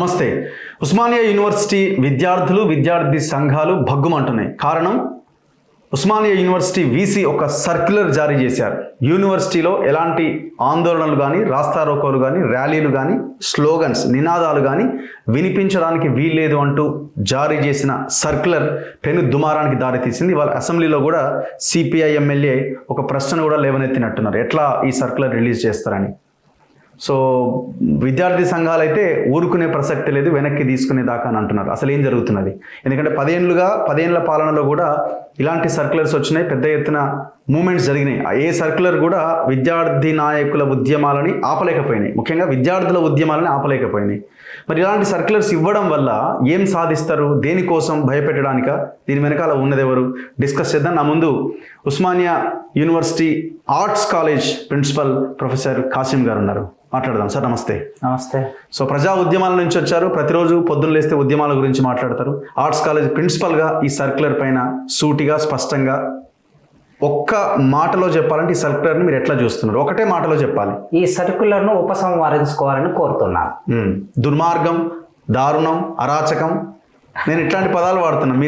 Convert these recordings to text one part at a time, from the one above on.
నమస్తే. ఉస్మానియా యూనివర్సిటీ విద్యార్థి సంఘాలు భగ్గుమంటున్నాయి. కారణం, ఉస్మానియా యూనివర్సిటీ వీసీ ఒక సర్క్యులర్ జారీ చేశారు. యూనివర్సిటీలో ఎలాంటి ఆందోళనలు కానీ, రాస్తారోకోలు కానీ, ర్యాలీలు కానీ, స్లోగన్స్, నినాదాలు కానీ వినిపించడానికి వీల్లేదు అంటూ జారీ చేసిన సర్క్యులర్ పెను దుమారానికి దారితీసింది. వాళ్ళ అసెంబ్లీలో కూడా సిపిఐ ఎమ్మెల్యే ఒక ప్రశ్న కూడా లేవనెత్తినట్టున్నారు, ఎట్లా ఈ సర్క్యులర్ రిలీజ్ చేస్తారని. సో విద్యార్థి సంఘాలు అయితే ఊరుకునే ప్రసక్తి లేదు, వెనక్కి తీసుకునే దాకా అని అంటున్నారు. అసలు ఏం జరుగుతున్నది? ఎందుకంటే 10 ఏళ్ల పాలనలో కూడా ఇలాంటి సర్క్యులర్స్ వచ్చినాయి, పెద్ద ఎత్తున మూమెంట్స్ జరిగినాయి. ఏ సర్క్యులర్ కూడా విద్యార్థి నాయకుల ఉద్యమాలని ఆపలేకపోయినాయి, ముఖ్యంగా విద్యార్థుల ఉద్యమాలని ఆపలేకపోయినాయి. మరి ఇలాంటి సర్క్యులర్స్ ఇవ్వడం వల్ల ఏం సాధిస్తారు? దేనికోసం? భయపెట్టడానిక? దీని వెనకాల ఉన్నది ఎవరు? డిస్కస్ చేద్దాం. నా ముందు Osmania university arts college principal professor Kasim గారు ఉన్నారు, మాట్లాడదాం. సార్ నమస్తే. నమస్తే. సో ప్రజా ఉద్యమాల నుంచి వచ్చారు, ప్రతిరోజు పొద్దున్న లేస్తే ఉద్యమాల గురించి మాట్లాడతారు. ఆర్ట్స్ కాలేజ్ ప్రిన్సిపల్గా ఈ సర్క్యులర్ పైన సూటిగా స్పష్టంగా ఒక్క మాటలో చెప్పాలంటే ఈ సర్క్యులర్ని మీరు ఎట్లా చూస్తున్నారు? ఒకటే మాటలో చెప్పాలి. ఈ సర్క్యులర్ను ఉపసంహరించుకోవాలని కోరుతున్నాను. దుర్మార్గం, దారుణం, అరాచకం, నేను ఇట్లాంటి పదాలు వాడుతున్నాను.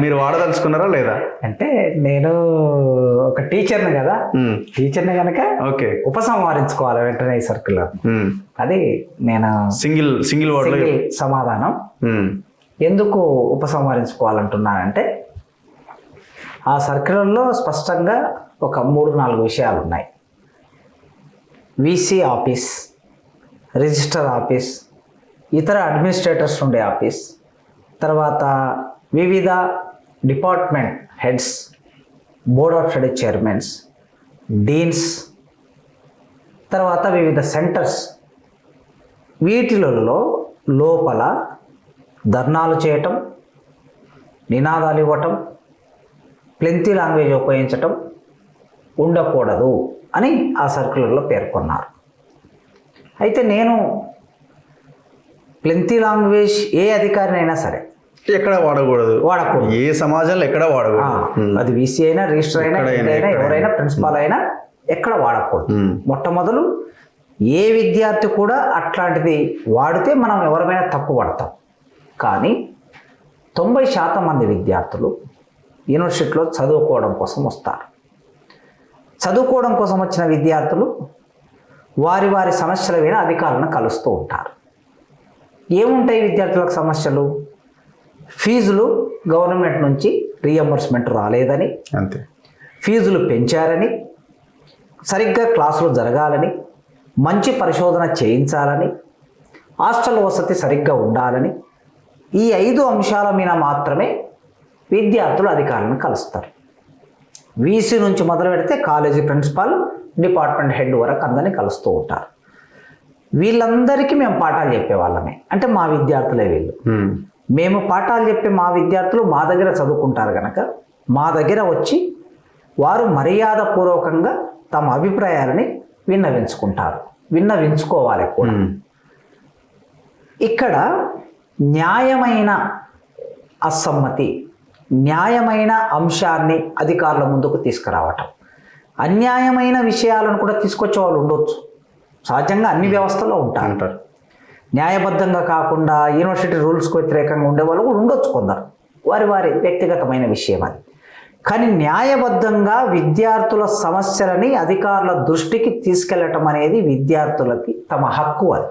మీరు వాడదలుచుకున్నారా లేదా? అంటే నేను ఒక టీచర్ని కదా, టీచర్ని కనుక ఓకే ఉపసంహరించుకోవాలి వెంటనే ఈ సర్క్యులర్. అది నేను సింగిల్ వర్డ్ సమాధానం. ఎందుకు ఉపసంహరించుకోవాలంటున్నానంటే ఆ సర్క్యులర్లో స్పష్టంగా ఒక 3-4 విషయాలు ఉన్నాయి. వీసీ ఆఫీస్, రిజిస్టర్ ఆఫీస్, ఇతర అడ్మినిస్ట్రేటర్స్ ఉండే ఆఫీస్, తర్వాత వివిధ department heads, board of study chairmans, deans, తర్వాత వివిధ సెంటర్స్, వీటిలలో లోపల ధర్నాలు చేయటం, నినాదాలు ఇవ్వటం, ప్లెంతీ లాంగ్వేజ్ ఉపయోగించటం ఉండకూడదు అని ఆ సర్క్యులర్లో పేర్కొన్నారు. అయితే నేను ప్లెంతీ లాంగ్వేజ్ ఏ అధికారినైనా సరే ఎక్కడ వాడకూడదు, ఏ సమాజంలో ఎక్కడ వాడకూడదు. అది వీసీ అయినా, రిజిస్టర్ అయినా, ఎవరైనా, ప్రిన్సిపాల్ అయినా ఎక్కడ వాడకూడదు. మొట్టమొదలు ఏ విద్యార్థి కూడా అట్లాంటిది వాడితే మనం ఎవరైనా తప్పు పడతాం. కానీ 90% మంది విద్యార్థులు యూనివర్సిటీలో చదువుకోవడం కోసం వస్తారు. చదువుకోవడం కోసం వచ్చిన విద్యార్థులు వారి సమస్యల మీద అధికారులను కలుస్తూ ఉంటారు. ఏముంటాయి విద్యార్థులకు సమస్యలు? ఫీజులు గవర్నమెంట్ నుంచి రీఎంబర్స్మెంట్ రాలేదని, అంతే, ఫీజులు పెంచారని, సరిగ్గా క్లాసులు జరగాలని, మంచి పరిశోధన చేయించాలని, హాస్టల్ వసతి సరిగ్గా ఉండాలని, ఈ 5 అంశాల మీద మాత్రమే విద్యార్థులు అధికారులను కలుస్తారు. వీసీ నుంచి మొదలు పెడితే కాలేజీ ప్రిన్సిపాల్, డిపార్ట్మెంట్ హెడ్ వరకు అందరినీ కలుస్తూ ఉంటారు. వీళ్ళందరికీ మేము పాఠాలు చెప్పేవాళ్ళమే, అంటే మా విద్యార్థులే వీళ్ళు. మేము పాఠాలు చెప్పే మా విద్యార్థులు మా దగ్గర చదువుకుంటారు కనుక మా దగ్గర వచ్చి వారు మర్యాదపూర్వకంగా తమ అభిప్రాయాలని విన్నవించుకోవాలి కూడా. ఇక్కడ న్యాయమైన అసమ్మతి, న్యాయమైన అంశాన్ని అధికారుల ముందుకు తీసుకురావటం, అన్యాయమైన విషయాలను కూడా తీసుకొచ్చే వాళ్ళు ఉండొచ్చు. సహజంగా అన్ని వ్యవస్థలో ఉంటారు. న్యాయబద్ధంగా కాకుండా యూనివర్సిటీ రూల్స్కి వ్యతిరేకంగా ఉండేవాళ్ళు కూడా ఉండొచ్చు కొందరు, వారి వ్యక్తిగతమైన విషయం అది. కానీ న్యాయబద్ధంగా విద్యార్థుల సమస్యలని అధికారుల దృష్టికి తీసుకెళ్లటం అనేది విద్యార్థులకి తమ హక్కు. అది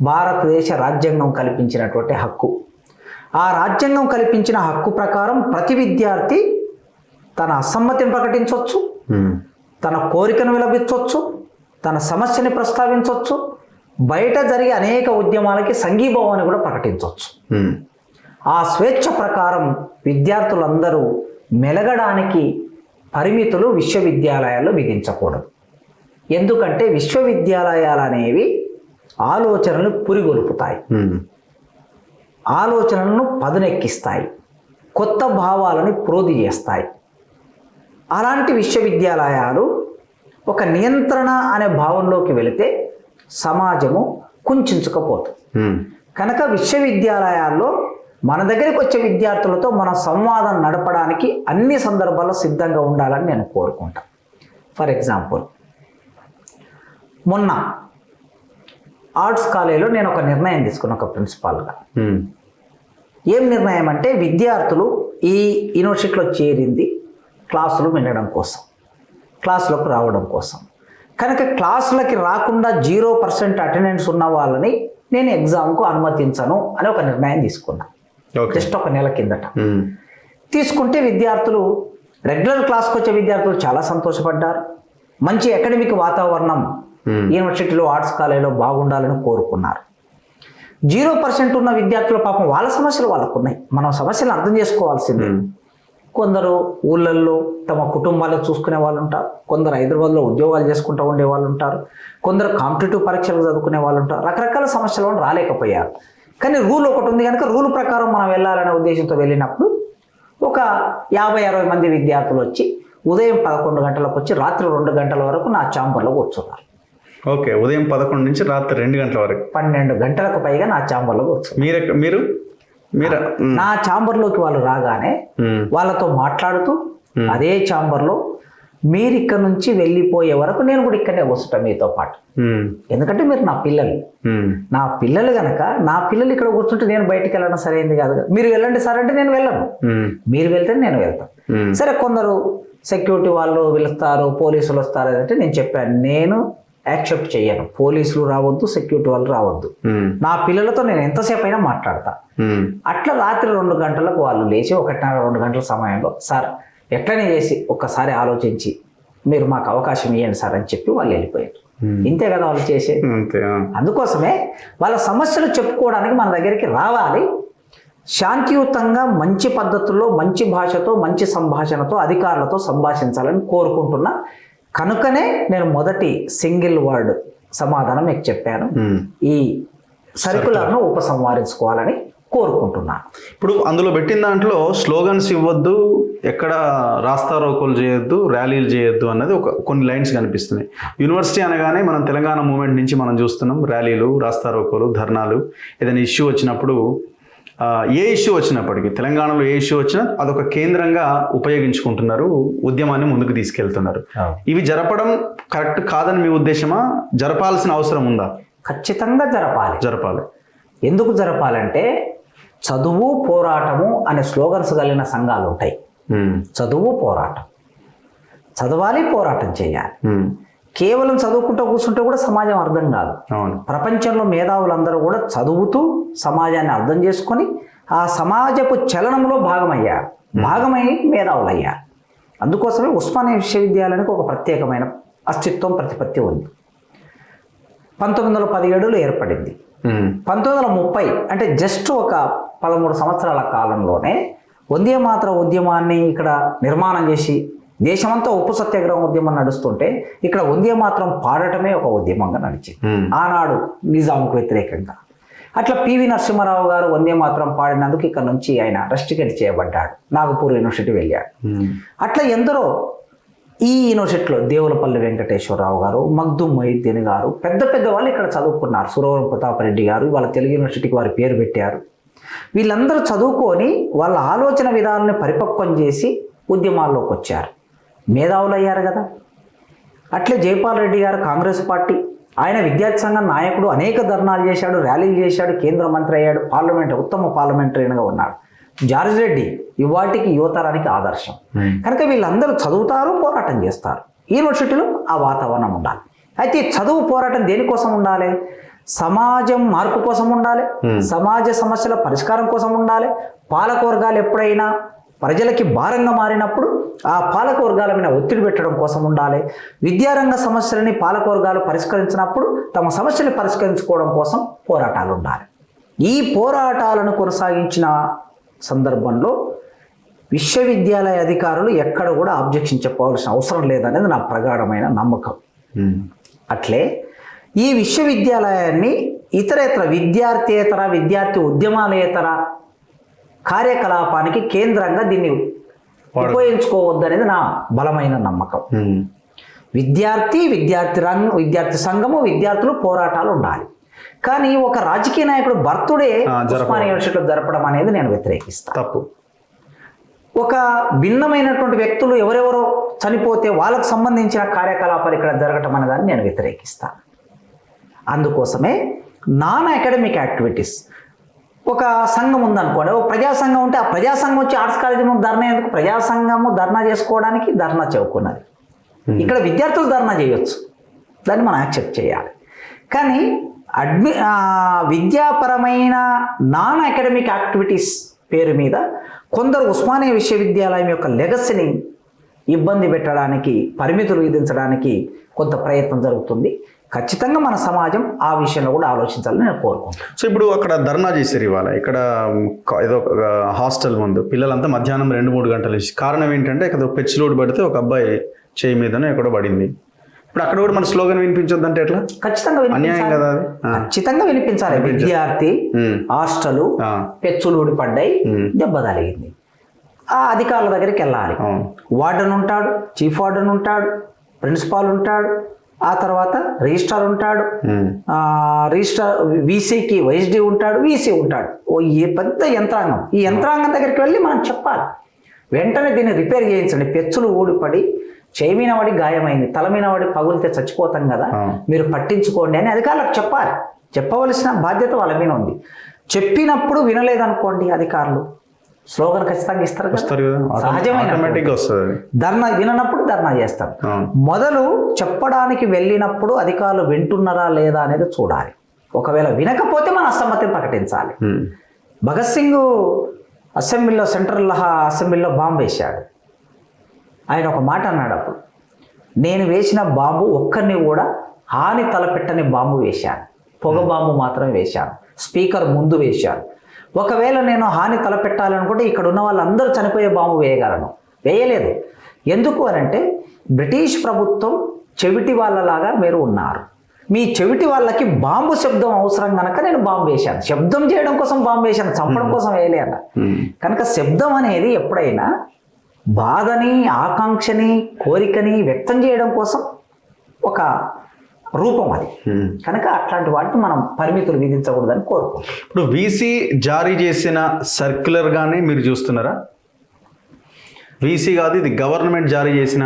భారతదేశ రాజ్యాంగం కల్పించినటువంటి హక్కు. ఆ రాజ్యాంగం కల్పించిన హక్కు ప్రకారం ప్రతి విద్యార్థి తన అసమ్మతిని ప్రకటించవచ్చు, తన కోరికను విలపించవచ్చు, తన సమస్యని ప్రస్తావించవచ్చు, బయట జరిగే అనేక ఉద్యమాలకి సంఘీభావాన్ని కూడా ప్రకటించవచ్చు. ఆ స్వేచ్ఛ ప్రకారం విద్యార్థులందరూ మెలగడానికి పరిమితులు విశ్వవిద్యాలయాల్లో విధించకూడదు. ఎందుకంటే విశ్వవిద్యాలయాలు అనేవి ఆలోచనలు పురిగొల్పుతాయి, ఆలోచనలను పదునెక్కిస్తాయి, కొత్త భావాలని ప్రోధి చేస్తాయి. అలాంటి విశ్వవిద్యాలయాలు ఒక నియంత్రణ అనే భావంలోకి వెళితే సమాజము కుంచుకుపోతుంది. కనుక విశ్వవిద్యాలయాల్లో మన దగ్గరికి వచ్చే విద్యార్థులతో మన సంవాదం నడపడానికి అన్ని సందర్భాల్లో సిద్ధంగా ఉండాలని నేను కోరుకుంటాను. ఫర్ ఎగ్జాంపుల్, మొన్న ఆర్ట్స్ కాలేజీలో నేను ఒక నిర్ణయం తీసుకున్నాను ఒక ప్రిన్సిపాల్గా. ఉమ్. ఏం నిర్ణయం అంటే విద్యార్థులు ఈ యూనివర్సిటీలో చేరింది క్లాసులు వినడం కోసం, క్లాసులకు రావడం కోసం. కనుక క్లాసులకి రాకుండా 0% అటెండెన్స్ ఉన్న వాళ్ళని నేను ఎగ్జామ్కు అనుమతించను అని ఒక నిర్ణయం తీసుకున్నాను. ఓకే. జస్ట్ ఒక నెల కిందట ఉమ్. తీసుకుంటే విద్యార్థులు, రెగ్యులర్ క్లాస్కి వచ్చే విద్యార్థులు చాలా సంతోషపడ్డారు. మంచి అకాడమిక్ వాతావరణం యూనివర్సిటీలో ఆర్ట్స్ కాలేజీలో బాగుండాలని కోరుకున్నారు. 0% ఉన్న విద్యార్థుల పాపం వాళ్ళ సమస్యలు వాళ్ళకు ఉన్నాయి. మనం సమస్యలు అర్థం చేసుకోవాల్సిందే. కొందరు ఊళ్ళల్లో తమ కుటుంబాలను చూసుకునే వాళ్ళు ఉంటారు, కొందరు హైదరాబాద్లో ఉద్యోగాలు చేసుకుంటూ ఉండే వాళ్ళు ఉంటారు, కొందరు కాంపిటేటివ్ పరీక్షలు చదువుకునే వాళ్ళు ఉంటారు. రకరకాల సమస్యలు రాలేకపోయారు. కానీ రూల్ ఒకటి ఉంది కనుక రూల్ ప్రకారం మనం వెళ్ళాలనే ఉద్దేశంతో వెళ్ళినప్పుడు ఒక 50-60 మంది విద్యార్థులు వచ్చి ఉదయం 11 గంటలకు వచ్చి రాత్రి 2 గంటల వరకు నా ఛాంబర్లో కూర్చున్నారు. ఓకే. ఉదయం 11 నుంచి రాత్రి 2 గంటల వరకు 12 గంటలకు పైగా నా ఛాంబర్లో కూర్చున్నారు. మీరు నా ఛాంబర్లోకి వాళ్ళు రాగానే వాళ్ళతో మాట్లాడుతూ అదే ఛాంబర్లో మీరు ఇక్కడ నుంచి వెళ్ళిపోయే వరకు నేను కూడా ఇక్కడే కూర్చుంటా మీతో పాటు. ఎందుకంటే మీరు నా పిల్లలు. నా పిల్లలు కనుక నా పిల్లలు ఇక్కడ కూర్చుంటే నేను బయటికి వెళ్ళడం సరైనది కాదు. మీరు వెళ్ళండి సార్ అంటే నేను వెళ్ళను, మీరు వెళ్తే నేను వెళ్తాను. సరే, కొందరు సెక్యూరిటీ వాళ్ళు వెళ్తారు, పోలీసులు వస్తారు అంటే నేను చెప్పాను, నేను యాక్సెప్ట్ చేయను. పోలీసులు రావద్దు, సెక్యూరిటీ వాళ్ళు రావద్దు. నా పిల్లలతో నేను ఎంతసేపు అయినా మాట్లాడతా. అట్లా రాత్రి 2 గంటలకు వాళ్ళు లేచి 1:30-2 గంటల సమయంలో సార్ ఎట్లనే చేసి ఒక్కసారి ఆలోచించి మీరు మాకు అవకాశం ఇవ్వండి సార్ అని చెప్పి వాళ్ళు వెళ్ళిపోయారు. ఇంతే కదా వాళ్ళు చేసేది. అందుకోసమే వాళ్ళ సమస్యలు చెప్పుకోవడానికి మన దగ్గరికి రావాలి. శాంతియుతంగా మంచి పద్ధతుల్లో మంచి భాషతో మంచి సంభాషణతో అధికారులతో సంభాషించాలని కోరుకుంటున్నా. కనుకనే నేను మొదటి సింగిల్ వర్డ్ సమాధానం మీకు చెప్పాను. ఈ సర్కులర్ను ఉపసంహరించుకోవాలని కోరుకుంటున్నాను. ఇప్పుడు అందులో పెట్టిన దాంట్లో స్లోగన్స్ ఇవ్వద్దు, ఎక్కడ రాస్తారోకోలు చేయొద్దు, ర్యాలీలు చేయొద్దు అన్నది కొన్ని లైన్స్ కనిపిస్తున్నాయి. యూనివర్సిటీ అనగానే మనం తెలంగాణ మూవ్మెంట్ నుంచి మనం చూస్తున్నాం ర్యాలీలు, రాస్తారోకోలు, ధర్నాలు. ఏదైనా ఇష్యూ వచ్చినప్పుడు, ఏ ఇష్యూ వచ్చినప్పటికీ తెలంగాణలో ఏ ఇష్యూ వచ్చినా అదొక కేంద్రంగా ఉపయోగించుకుంటున్నారు, ఉద్యమాన్ని ముందుకు తీసుకెళ్తున్నారు. ఇవి జరపడం కరెక్ట్ కాదని మీ ఉద్దేశమా? జరపాల్సిన అవసరం ఉందా? ఖచ్చితంగా జరపాలి. ఎందుకు జరపాలంటే చదువు పోరాటము అనే స్లోగన్స్ కలిగిన సంఘాలు ఉంటాయి. చదువు పోరాటం, చదవాలి, పోరాటం చేయాలి. కేవలం చదువుకుంటూ కూర్చుంటే కూడా సమాజం అర్థం కాదు. ప్రపంచంలో మేధావులందరూ కూడా చదువుతూ సమాజాన్ని అర్థం చేసుకొని ఆ సమాజపు చలనంలో భాగమై మేధావులు అయ్యారు. అందుకోసమే ఉస్మానియా విశ్వవిద్యాలయానికి ఒక ప్రత్యేకమైన అస్తిత్వం, ప్రతిపత్తి ఉంది. 1917లో ఏర్పడింది. 1930 అంటే జస్ట్ ఒక 13 సంవత్సరాల కాలంలోనే వందే మాతర ఉద్యమాన్ని ఇక్కడ నిర్మాణం చేసి దేశమంతా ఉప్పు సత్యాగ్రహం ఉద్యమం నడుస్తుంటే ఇక్కడ వందే మాతరం పాడటమే ఒక ఉద్యమంగా నడిచింది ఆనాడు నిజాంకు వ్యతిరేకంగా. అట్లా పివి నరసింహారావు గారు వందే మాతరం పాడినందుకు ఇక్కడ నుంచి ఆయన రెస్ట్రికెట్ చేయబడ్డాడు, నాగపూర్ యూనివర్సిటీ వెళ్ళాడు. అట్లా ఎందరో ఈ యూనివర్సిటీలో దేవులపల్లి వెంకటేశ్వరరావు గారు, మగ్దుమ్ మొహిద్దీన్ గారు, పెద్ద పెద్ద వాళ్ళు ఇక్కడ చదువుకున్నారు. సురవరం ప్రతాపరెడ్డి గారు వాళ్ళ తెలుగు యూనివర్సిటీకి వారి పేరు పెట్టారు. వీళ్ళందరూ చదువుకొని వాళ్ళ ఆలోచన విధానాన్ని పరిపక్వం చేసి ఉద్యమాల్లోకి వచ్చారు, మేధావులు అయ్యారు కదా. అట్లే జైపాల్ రెడ్డి గారు కాంగ్రెస్ పార్టీ, ఆయన విద్యార్థి సంఘం నాయకుడు, అనేక ధర్నాలు చేశాడు, ర్యాలీలు చేశాడు, కేంద్ర మంత్రి అయ్యాడు, ఉత్తమ పార్లమెంటరీగా ఉన్నాడు. జార్జ్ రెడ్డి ఇవాటికి యువతరానికి ఆదర్శం. కనుక వీళ్ళందరూ చదువుతారు, పోరాటం చేస్తారు. యూనివర్సిటీలో ఆ వాతావరణం ఉండాలి. అయితే చదువు పోరాటం దేనికోసం ఉండాలి? సమాజం మార్పు కోసం ఉండాలి, సమాజ సమస్యల పరిష్కారం కోసం ఉండాలి. పాలకవర్గాలు ఎప్పుడైనా ప్రజలకి భారంగా మారినప్పుడు ఆ పాలకవర్గాల మీద ఒత్తిడి పెట్టడం కోసం ఉండాలి. విద్యారంగ సమస్యలని పాలకవర్గాలు పరిష్కరించినప్పుడు తమ సమస్యలు పరిష్కరించుకోవడం కోసం పోరాటాలు ఉండాలి. ఈ పోరాటాలను కొనసాగించిన సందర్భంలో విశ్వవిద్యాలయ అధికారులు ఎక్కడ కూడా ఆబ్జెక్షన్ చెప్పవలసిన అవసరం లేదనేది నా ప్రగాఢమైన నమ్మకం. అట్లే ఈ విశ్వవిద్యాలయాన్ని ఇతరేతర విద్యార్థి ఉద్యమాలేతర కార్యకలాపానికి కేంద్రంగా దీన్ని ఉపయోగించుకోవద్దు అనేది నా బలమైన నమ్మకం. విద్యార్థి సంఘము, విద్యార్థులు పోరాటాలు ఉండాలి. కానీ ఒక రాజకీయ నాయకుడు బర్త్డే ఉస్మానియా యూనివర్సిటీలో జరపడం అనేది నేను వ్యతిరేకిస్తాను. తప్పు. ఒక భిన్నమైనటువంటి వ్యక్తులు ఎవరెవరో చనిపోతే వాళ్ళకు సంబంధించిన కార్యకలాపాలు ఇక్కడ జరగటం అనేదాన్ని నేను వ్యతిరేకిస్తాను. అందుకోసమే నాన్ అకాడమిక్ యాక్టివిటీస్. ఒక సంఘం ఉందనుకోండి, ఒక ప్రజా సంఘం ఉంటే ఆ ప్రజా సంఘం వచ్చి ఆర్ట్స్ కాలేజీ ముందు ధర్నా ఎందుకు? ప్రజా సంఘము ధర్నా చేసుకోవడానికి ధర్నా చెప్పుకున్నది. ఇక్కడ విద్యార్థులు ధర్నా చేయొచ్చు, దాన్ని మనం యాక్సెప్ట్ చేయాలి. కానీ విద్యాపరమైన నాన్ అకాడమిక్ యాక్టివిటీస్ పేరు మీద కొందరు ఉస్మానియా విశ్వవిద్యాలయం యొక్క లెగసీని ఇబ్బంది పెట్టడానికి, పరిమితులు విధించడానికి కొంత ప్రయత్నం జరుగుతుంది. ఖచ్చితంగా మన సమాజం ఆ విషయంలో కూడా ఆలోచించాలని నేను కోరుకుంటున్నాను. సో ఇప్పుడు అక్కడ ధర్నా చేశారు ఇవాళ, ఇక్కడ ఏదో హాస్టల్ ముందు పిల్లలంతా మధ్యాహ్నం 2-3 గంటలు ఇచ్చి, కారణం ఏంటంటే ఇక్కడ పెచ్చులోడు పడితే ఒక అబ్బాయి చేయి మీదనే ఎక్కడో పడింది. ఇప్పుడు అక్కడ కూడా మన స్లోగన్ వినిపించొద్దంటే ఎట్లా? ఖచ్చితంగా అన్యాయం కదా అది. ఖచ్చితంగా వినిపించాలి. విద్యార్థి హాస్టల్ పెచ్చులు ఊడిపడ్డాయి, దెబ్బ తగిలింది, ఆ అధికారుల దగ్గరికి వెళ్ళాలి. వార్డెన్ ఉంటాడు, చీఫ్ వార్డెన్ ఉంటాడు, ప్రిన్సిపాల్ ఉంటాడు, ఆ తర్వాత రిజిస్ట్రార్ ఉంటాడు, రిజిస్ట్రార్ వీసీకి వైఎస్డీ ఉంటాడు, వీసీ ఉంటాడు. పెద్ద యంత్రాంగం. ఈ యంత్రాంగం దగ్గరికి వెళ్ళి మనం చెప్పాలి, వెంటనే దీన్ని రిపేర్ చేయించండి. పెచ్చులు ఊడిపడి చేయి మీద పడి గాయమైంది, తల మీద పడి పగులితే చచ్చిపోతాం కదా, మీరు పట్టించుకోండి అని అధికారులకు చెప్పాలి. చెప్పవలసిన బాధ్యత వాళ్ళ మీద ఉంది. చెప్పినప్పుడు వినలేదనుకోండి అధికారులు, స్లోగన్ ఖచ్చితంగా ఇస్తారు కదా, సహజమైన ధర్నా. విననప్పుడు ధర్నా చేస్తారు. మొదలు చెప్పడానికి వెళ్ళినప్పుడు అధికారులు వింటున్నారా లేదా అనేది చూడాలి. ఒకవేళ వినకపోతే మన అసమ్మతిని ప్రకటించాలి. భగత్ సింగ్ అసెంబ్లీలో, సెంట్రల్ అసెంబ్లీలో బాంబు వేశాడు. ఆయన ఒక మాట అన్నాడు అప్పుడు, నేను వేసిన బాంబు ఒక్కరిని కూడా హాని తలపెట్టని బాంబు వేశాను, పొగ బాంబు మాత్రమే వేశాను, స్పీకర్ ముందు వేశాను. ఒకవేళ నేను హాని తలపెట్టాలనుకుంటే ఇక్కడ ఉన్న వాళ్ళందరూ చనిపోయే బాంబు వేయగలను. వేయలేదు. ఎందుకు అనంటే బ్రిటిష్ ప్రభుత్వం చెవిటి వాళ్ళలాగా మీరు ఉన్నారు, మీ చెవిటి వాళ్ళకి బాంబు శబ్దం అవసరం కనుక నేను బాంబు వేశాను. శబ్దం చేయడం కోసం బాంబు వేశాను, చంపడం కోసం వేయలే అన్న. కనుక శబ్దం అనేది ఎప్పుడైనా బాధని, ఆకాంక్షని, కోరికని వ్యక్తం చేయడం కోసం ఒక రూపం అది. కనుక అట్లాంటి వాటిని మనం పరిమితులు విధించకూడదని కోరుకుంటాం. ఇప్పుడు వీసీ జారీ చేసిన సర్క్యులర్ గానే మీరు చూస్తున్నారా? వీసీ కాదు, ఇది గవర్నమెంట్ జారీ చేసిన,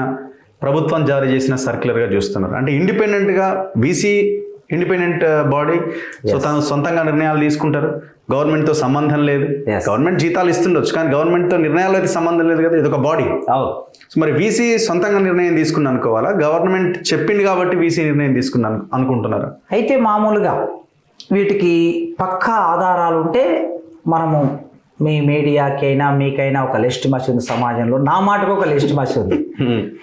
ప్రభుత్వం జారీ చేసిన సర్క్యులర్గా చూస్తున్నారు. అంటే ఇండిపెండెంట్గా వీసీ ఇండిపెండెంట్ బాడీ, సో తను సొంతంగా నిర్ణయాలు తీసుకుంటారు, గవర్నమెంట్తో సంబంధం లేదు. గవర్నమెంట్ జీతాలు ఇస్తుండొచ్చు, కానీ గవర్నమెంట్తో నిర్ణయాలు అయితే సంబంధం లేదు కదా, ఇది ఒక బాడీ. సో మరి వీసీ సొంతంగా నిర్ణయం తీసుకుని అనుకోవాలా, గవర్నమెంట్ చెప్పింది కాబట్టి వీసీ నిర్ణయం తీసుకున్నాను అనుకుంటున్నారా? అయితే మామూలుగా వీటికి పక్కా ఆధారాలు ఉంటే మనము, మీ మీడియాకైనా మీకైనా ఒక లిస్ట్ మసి ఉంది సమాజంలో, నా మాటకు ఒక లిస్ట్ మసి ఉంది.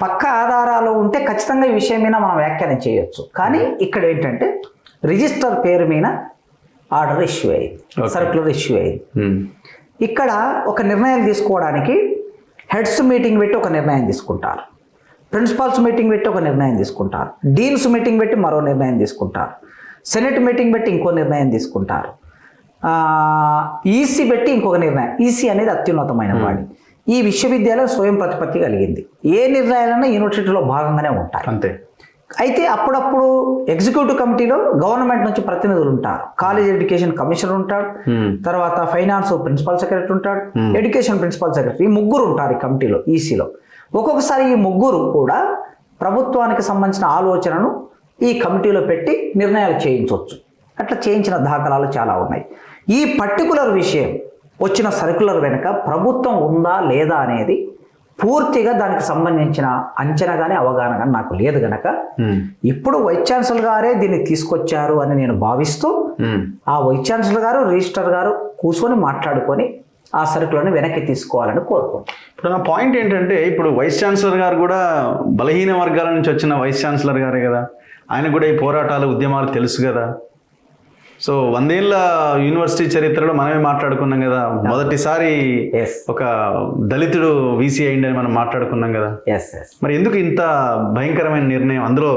పక్క ఆధారాలు ఉంటే ఖచ్చితంగా ఈ విషయం మీద మనం వ్యాఖ్యానం చేయొచ్చు. కానీ ఇక్కడ ఏంటంటే రిజిస్టర్ పేరు మీద ఆర్డర్ ఇష్యూ అయ్యింది, సర్క్యులర్ ఇష్యూ అయ్యింది. ఇక్కడ ఒక నిర్ణయం తీసుకోవడానికి హెడ్స్ మీటింగ్ పెట్టి ఒక నిర్ణయం తీసుకుంటారు, ప్రిన్సిపాల్స్ మీటింగ్ పెట్టి ఒక నిర్ణయం తీసుకుంటారు, డీన్స్ మీటింగ్ పెట్టి మరో నిర్ణయం తీసుకుంటారు, సెనెట్ మీటింగ్ పెట్టి ఇంకో నిర్ణయం తీసుకుంటారు, ఈసీ పెట్టి ఇంకొక నిర్ణయం. ఈసీ అనేది అత్యున్నతమైన బాడీ. ఈ విశ్వవిద్యాలయం స్వయం ప్రతిపత్తి కలిగింది. ఏ నిర్ణయాలైనా యూనివర్సిటీలో భాగంగానే ఉంటాయి అంతే. అయితే అప్పుడప్పుడు ఎగ్జిక్యూటివ్ కమిటీలో గవర్నమెంట్ నుంచి ప్రతినిధులు ఉంటారు. కాలేజ్ ఎడ్యుకేషన్ కమిషనర్ ఉంటాడు, తర్వాత ఫైనాన్స్ ప్రిన్సిపల్ సెక్రటరీ ఉంటాడు, ఎడ్యుకేషన్ ప్రిన్సిపల్ సెక్రటరీ, ఈ ముగ్గురు ఉంటారు ఈ కమిటీలో, ఈసీలో. ఒక్కొక్కసారి ఈ ముగ్గురు కూడా ప్రభుత్వానికి సంబంధించిన ఆలోచనను ఈ కమిటీలో పెట్టి నిర్ణయాలు చేయించవచ్చు. అట్లా చేయించిన దాఖలాలు చాలా ఉన్నాయి. ఈ పర్టికులర్ విషయం వచ్చిన సర్క్యులర్ వెనుక ప్రభుత్వం ఉందా లేదా అనేది పూర్తిగా దానికి సంబంధించిన అంచనా కానీ అవగాహన కానీ నాకు లేదు గనక ఇప్పుడు వైస్ ఛాన్సలర్ గారే దీన్ని తీసుకొచ్చారు అని నేను భావిస్తూ ఆ వైస్ ఛాన్సలర్ గారు, రిజిస్టర్ గారు కూర్చొని మాట్లాడుకొని ఆ సర్క్యులర్ని వెనక్కి తీసుకోవాలని కోరుకుంటాం. ఇప్పుడు నా పాయింట్ ఏంటంటే, ఇప్పుడు వైస్ ఛాన్సలర్ గారు కూడా బలహీన వర్గాల నుంచి వచ్చిన వైస్ ఛాన్సలర్ గారే కదా, ఆయన కూడా ఈ పోరాటాలు, ఉద్యమాలు తెలుసు కదా. సో 100 ఏళ్ల యూనివర్సిటీ చరిత్రలో మనమే మాట్లాడుకున్నాం కదా, మొదటిసారి ఒక దళితుడు వీసీ అయిందని మనం మాట్లాడుకున్నాం కదా. మరి ఎందుకు ఇంత భయంకరమైన నిర్ణయం, అందులో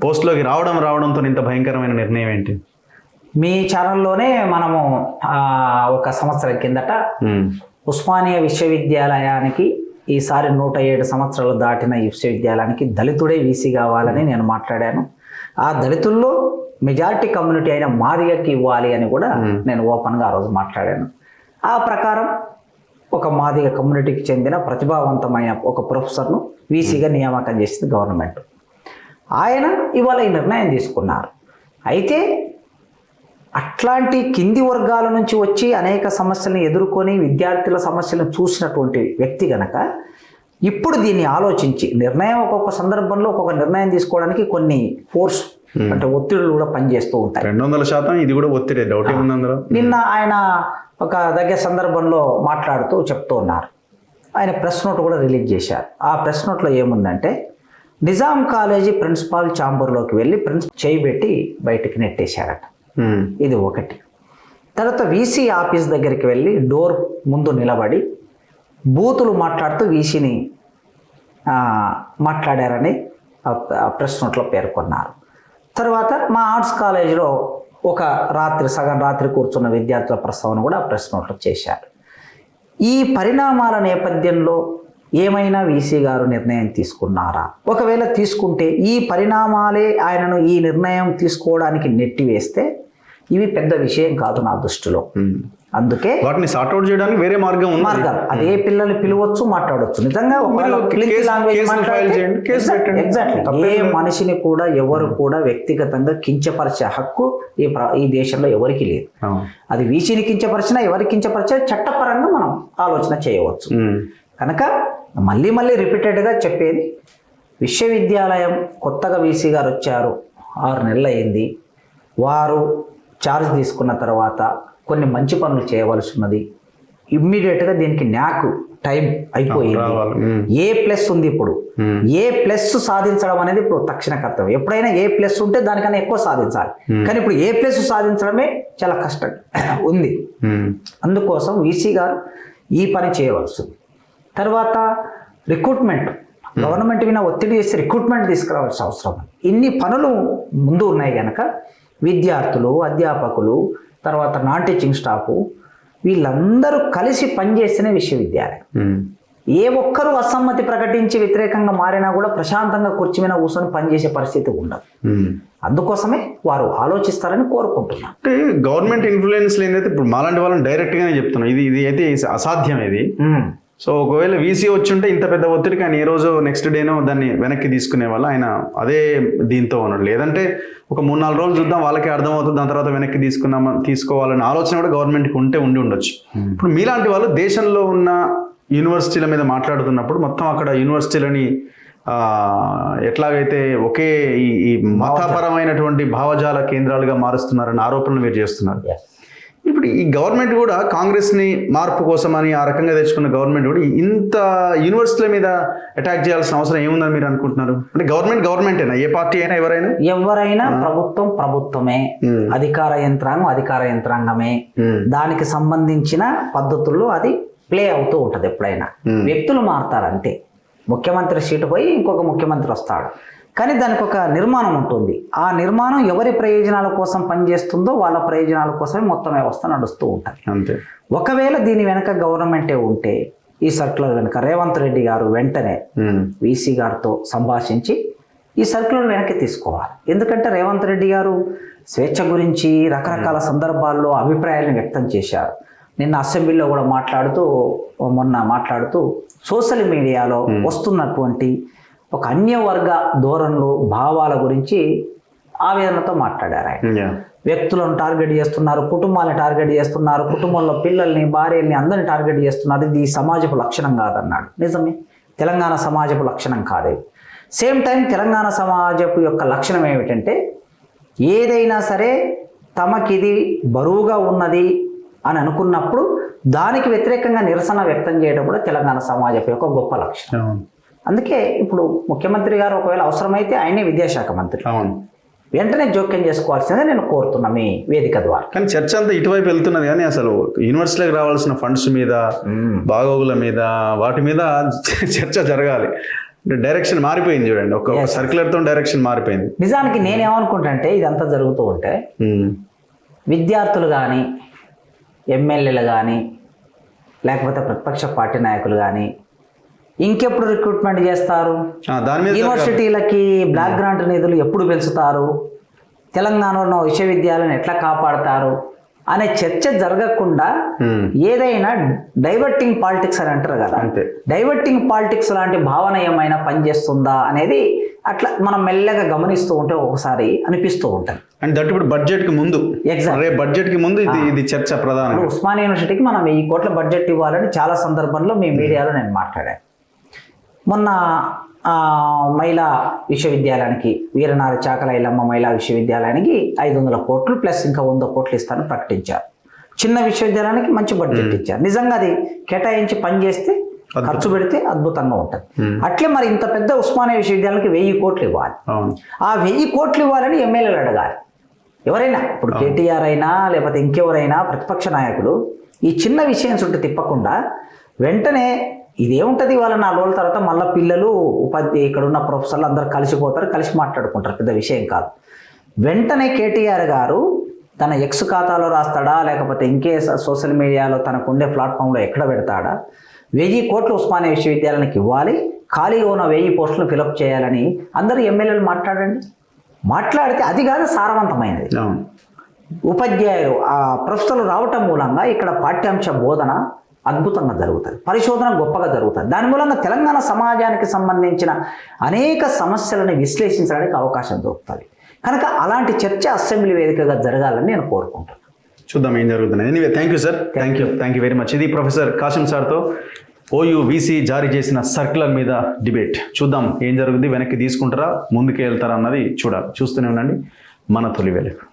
పోస్ట్లోకి రావడంతో ఇంత భయంకరమైన నిర్ణయం ఏంటి? మీ ఛానల్లోనే మనము ఒక సంవత్సరం కిందట ఉస్మానియా విశ్వవిద్యాలయానికి ఈసారి 107 సంవత్సరాలు దాటిన ఈ విశ్వవిద్యాలయానికి దళితుడే వీసీ కావాలని నేను మాట్లాడాను. ఆ దళితుల్లో మెజారిటీ కమ్యూనిటీ అయిన మాదిగకి ఇవ్వాలి అని కూడా నేను ఓపెన్గా ఆ రోజు మాట్లాడాను. ఆ ప్రకారం ఒక మాదిగ కమ్యూనిటీకి చెందిన ప్రతిభావంతమైన ఒక ప్రొఫెసర్ను వీసీగా నియామకం చేసింది గవర్నమెంట్. ఆయన ఇవాళ ఈ నిర్ణయం తీసుకున్నారు. అయితే అట్లాంటి కింది వర్గాల నుంచి వచ్చి అనేక సమస్యలను ఎదుర్కొని విద్యార్థుల సమస్యలను చూసినటువంటి వ్యక్తి గనక ఇప్పుడు దీన్ని ఆలోచించి నిర్ణయం ఒక్కొక్క సందర్భంలో ఒక్కొక్క నిర్ణయం తీసుకోవడానికి కొన్ని ఫోర్స్ అంటే ఒత్తిడులు కూడా పనిచేస్తూ ఉంటాయి. 200% ఇది కూడా ఒత్తిడి, డౌట్ ఏముంది అందులో. నిన్న ఆయన ఒక దగ్గర సందర్భంలో మాట్లాడుతూ చెప్తూ ఉన్నారు. ఆయన ప్రెస్ నోట్ కూడా రిలీజ్ చేశారు. ఆ ప్రెస్ నోట్లో ఏముందంటే నిజాం కాలేజీ ప్రిన్సిపాల్ ఛాంబర్లోకి వెళ్ళి చేయి పెట్టి బయటికి నెట్టేశారట. ఇది ఒకటి. తర్వాత వీసీ ఆఫీస్ దగ్గరికి వెళ్ళి డోర్ ముందు నిలబడి బూతులు మాట్లాడుతూ వీసీని మాట్లాడారని ప్రెస్ నోట్లో పేర్కొన్నారు. తర్వాత మా ఆర్ట్స్ కాలేజీలో ఒక సగం రాత్రి కూర్చున్న విద్యార్థుల ప్రస్తావన కూడా ప్రెస్ నోట్లో చేశారు. ఈ పరిణామాల నేపథ్యంలో ఏమైనా వీసీ గారు నిర్ణయం తీసుకున్నారా? ఒకవేళ తీసుకుంటే ఈ పరిణామాలే ఆయనను ఈ నిర్ణయం తీసుకోవడానికి నెట్టివేస్తే ఇవి పెద్ద విషయం కాదు నా దృష్టిలో. అందుకే వాటిని సార్ట్అవుట్ చేయడానికి వేరే మార్గం అదే పిల్లల్ని పిలవచ్చు, మాట్లాడవచ్చు. నిజంగా ఏ మనిషిని కూడా ఎవరు కూడా వ్యక్తిగతంగా కించపరిచే హక్కు ఈ దేశంలో ఎవరికి లేదు. అది వీసీని కించపరిచినా ఎవరికి కించపరిచినా చట్టపరంగా మనం ఆలోచన చేయవచ్చు. కనుక మళ్ళీ రిపీటెడ్గా చెప్పేది, విశ్వవిద్యాలయం కొత్తగా వీసీ గారు వచ్చారు, 6 నెలలు అయింది. వారు ఛార్జ్ తీసుకున్న తర్వాత కొన్ని మంచి పనులు చేయవలసి ఉన్నది. ఇమ్మీడియట్గా దీనికి న్యాక్ టైం అయిపోయింది. A+ ఉంది ఇప్పుడు. A+ సాధించడం అనేది ఇప్పుడు తక్షణ కర్తవ్యం. ఎప్పుడైనా A+ ఉంటే దానికన్నా ఎక్కువ సాధించాలి. కానీ ఇప్పుడు A+ సాధించడమే చాలా కష్టం ఉంది. అందుకోసం వీసీ గారు ఈ పని చేయవలసి. తర్వాత రిక్రూట్మెంట్, గవర్నమెంట్ మీద ఒత్తిడి చేసి రిక్రూట్మెంట్ తీసుకురావాల్సిన అవసరం. ఇన్ని పనులు ముందు ఉన్నాయి కనుక విద్యార్థులు, అధ్యాపకులు, తర్వాత నాన్ టీచింగ్ స్టాఫ్ వీళ్ళందరూ కలిసి పనిచేస్తేనే విశ్వవిద్యాలయం. ఏ ఒక్కరూ అసమ్మతి ప్రకటించి వ్యతిరేకంగా మారినా కూడా ప్రశాంతంగా కుర్చీ మీద కూర్చొని పనిచేసే పరిస్థితి ఉండదు. అందుకోసమే వారు ఆలోచిస్తారని కోరుకుంటున్నాను. అంటే గవర్నమెంట్ ఇన్ఫ్లుయెన్స్ లేదైతే ఇప్పుడు మాలాంటి వాళ్ళని డైరెక్ట్గానే చెప్తున్నాం, ఇది అయితే అసాధ్యం. ఇది సో ఒకవేళ వీసీ వచ్చి ఉంటే ఇంత పెద్ద ఒత్తిడికి ఆయన ఏ రోజు నెక్స్ట్ డేనో దాన్ని వెనక్కి తీసుకునే వాళ్ళు ఆయన అదే దీంతో ఉన్నాడు. లేదంటే ఒక 3-4 రోజులు చూద్దాం, వాళ్ళకే అర్థమవుతుంది, దాని తర్వాత వెనక్కి తీసుకోవాలనే ఆలోచన కూడా గవర్నమెంట్కి ఉండి ఉండొచ్చు. ఇప్పుడు మీలాంటి వాళ్ళు దేశంలో ఉన్న యూనివర్సిటీల మీద మాట్లాడుతున్నప్పుడు మొత్తం అక్కడ యూనివర్సిటీలని ఎట్లాగైతే ఒకే ఈ మతపరమైనటువంటి భావజాల కేంద్రాలుగా మారుస్తున్నారని ఆరోపణలు మీరు చేస్తున్నారు. ఇప్పుడు ఈ గవర్నమెంట్ కూడా కాంగ్రెస్ని మార్పు కోసం అని ఆ రకంగా తెచ్చుకున్న గవర్నమెంట్ కూడా ఇంత యూనివర్సిటీల మీద అటాక్ చేయాల్సిన అవసరం ఏముందని మీరు అనుకుంటున్నారు? అంటే గవర్నమెంటేనా, ఏ పార్టీ అయినా ఎవరైనా ప్రభుత్వమే, అధికార యంత్రాంగమే. దానికి సంబంధించిన పద్ధతుల్లో అది ప్లే అవుతూ ఉంటుంది. ఎప్పుడైనా వ్యక్తులు మారుతారు అంతే. ముఖ్యమంత్రి సీటు పోయి ఇంకొక ముఖ్యమంత్రి వస్తాడు, కానీ దానికి ఒక నిర్మాణం ఉంటుంది. ఆ నిర్మాణం ఎవరి ప్రయోజనాల కోసం పనిచేస్తుందో వాళ్ళ ప్రయోజనాల కోసమే మొత్తం వ్యవస్థ నడుస్తూ ఉంటుంది అంతే. ఒకవేళ దీని వెనక గవర్నమెంటే ఉంటే ఈ సర్క్యులర్ వెనక రేవంత్ రెడ్డి గారు వెంటనే వీసీ గారితో సంభాషించి ఈ సర్క్యులర్ వెనక్కి తీసుకోవాలి. ఎందుకంటే రేవంత్ రెడ్డి గారు స్వేచ్ఛ గురించి రకరకాల సందర్భాల్లో అభిప్రాయాలను వ్యక్తం చేశారు. నిన్న అసెంబ్లీలో కూడా మాట్లాడుతూ సోషల్ మీడియాలో వస్తున్నటువంటి ఒక అన్యవర్గ ధోరణులు, భావాల గురించి ఆవేదనతో మాట్లాడారు. ఆయన వ్యక్తులను టార్గెట్ చేస్తున్నారు, కుటుంబాలను టార్గెట్ చేస్తున్నారు, కుటుంబంలో పిల్లల్ని, భార్యల్ని అందరిని టార్గెట్ చేస్తున్నారు. ఇది సమాజపు లక్షణం కాదన్నాడు. నిజమే, తెలంగాణ సమాజపు లక్షణం కాదే. సేమ్ టైం తెలంగాణ సమాజపు యొక్క లక్షణం ఏమిటంటే ఏదైనా సరే తమకిది బరువుగా ఉన్నది అని అనుకున్నప్పుడు దానికి వ్యతిరేకంగా నిరసన వ్యక్తం చేయడం కూడా తెలంగాణ సమాజపు యొక్క గొప్ప లక్షణం. అందుకే ఇప్పుడు ముఖ్యమంత్రి గారు ఒకవేళ అవసరమైతే ఆయనే విద్యాశాఖ మంత్రి, వెంటనే జోక్యం చేసుకోవాల్సిందే నేను కోరుతున్నా మీ వేదిక ద్వారా. కానీ చర్చ అంతా ఇటువైపు వెళ్తున్నది, కానీ అసలు యూనివర్సిటీలకు రావాల్సిన ఫండ్స్ మీద, బాగోగుల మీద, వాటి మీద చర్చ జరగాలి. డైరెక్షన్ మారిపోయింది చూడండి, ఒక సర్క్యులర్తో డైరెక్షన్ మారిపోయింది. నిజానికి నేనేమనుకుంటా ఇదంతా జరుగుతూ ఉంటే విద్యార్థులు కానీ, ఎమ్మెల్యేలు కానీ, లేకపోతే ప్రతిపక్ష పార్టీ నాయకులు కానీ ఇంకెప్పుడు రిక్రూట్మెంట్ చేస్తారు? యూనివర్సిటీలకి బ్లాక్ గ్రాంట్ నిధులు ఎప్పుడు పెంచుతారు? తెలంగాణలో విశ్వవిద్యాలయాన్ని ఎట్లా కాపాడతారు? అనే చర్చ జరగకుండా ఏదైనా డైవర్టింగ్ పాలిటిక్స్ అని అంటారు కదా, అంతే. డైవర్టింగ్ పాలిటిక్స్ లాంటి భావన ఏమైనా పనిచేస్తుందా అనేది అట్లా మనం మెల్లగా గమనిస్తూ ఉంటే ఒకసారి అనిపిస్తూ ఉంటుంది. అండ్ దట్ ఇప్పుడు బడ్జెట్ కి ముందు, Exactly. రేపు బడ్జెట్ కి ముందు ఇది చర్చ ప్రధానం. ఇప్పుడు ఉస్మానియా యూనివర్సిటీకి మనం 1000 కోట్ల బడ్జెట్ ఇవ్వాలని చాలా సందర్భంలో మీ మీడియాలో నేను మాట్లాడాను. మొన్న మహిళా విశ్వవిద్యాలయానికి వీరనారి చాకల ఐలమ్మ మహిళా విశ్వవిద్యాలయానికి 500 కోట్లు ప్లస్ ఇంకా 100 కోట్లు ఇస్తానని ప్రకటించారు. చిన్న విశ్వవిద్యాలయానికి మంచి బడ్జెట్ ఇచ్చారు. నిజంగా అది కేటాయించి పనిచేస్తే ఖర్చు పెడితే అద్భుతంగా ఉంటుంది. అట్లే మరి ఇంత పెద్ద ఉస్మానియా విశ్వవిద్యాలయానికి 1000 కోట్లు ఇవ్వాలి. ఆ 1000 కోట్లు ఇవ్వాలని ఎమ్మెల్యేలు అడగాలి. ఎవరైనా ఇప్పుడు కేటీఆర్ అయినా లేకపోతే ఇంకెవరైనా ప్రతిపక్ష నాయకుడు ఈ చిన్న విషయం చుట్టూ తిప్పకుండా వెంటనే ఇదేముంటుంది వాళ్ళ 4 రోజుల తర్వాత మళ్ళీ పిల్లలు ఉపాధ్యాయ ఇక్కడ ఉన్న ప్రొఫెసర్లు అందరు కలిసిపోతారు, కలిసి మాట్లాడుకుంటారు, పెద్ద విషయం కాదు. వెంటనే కేటీఆర్ గారు తన ఎక్స్ ఖాతాలో రాస్తాడా లేకపోతే ఇంకే సోషల్ మీడియాలో తనకు ఉండే ప్లాట్ఫామ్లో ఎక్కడ పెడతాడా 1000 కోట్లు ఉస్మానియా విశ్వవిద్యాలయానికి ఇవ్వాలి, ఖాళీగా ఉన్న 1000 పోస్టులు ఫిలప్ చేయాలని అందరూ ఎమ్మెల్యేలు మాట్లాడండి. మాట్లాడితే అది కాదు సారవంతమైనది. ఉపాధ్యాయులు ప్రొఫెసర్లు రావటం మూలంగా ఇక్కడ పాఠ్యాంశ బోధన అద్భుతంగా జరుగుతుంది, పరిశోధన గొప్పగా జరుగుతుంది. దాని మూలంగా తెలంగాణ సమాజానికి సంబంధించిన అనేక సమస్యలను విశ్లేషించడానికి అవకాశం దొరుకుతుంది. కనుక అలాంటి చర్చ అసెంబ్లీ వేదికగా జరగాలని నేను కోరుకుంటున్నాను. చూద్దాం ఏం జరుగుతుంది. Anyway thank you sir, thank you very much. ఇది ప్రొఫెసర్ కాసిం సార్తో OUVC జారీ చేసిన సర్క్యులర్ మీద డిబేట్. చూద్దాం ఏం జరుగుతుంది, వెనక్కి తీసుకుంటారా ముందుకు వెళ్తారా అన్నది చూడాలి. చూస్తూనే ఉండండి మన తొలి వెలుగు.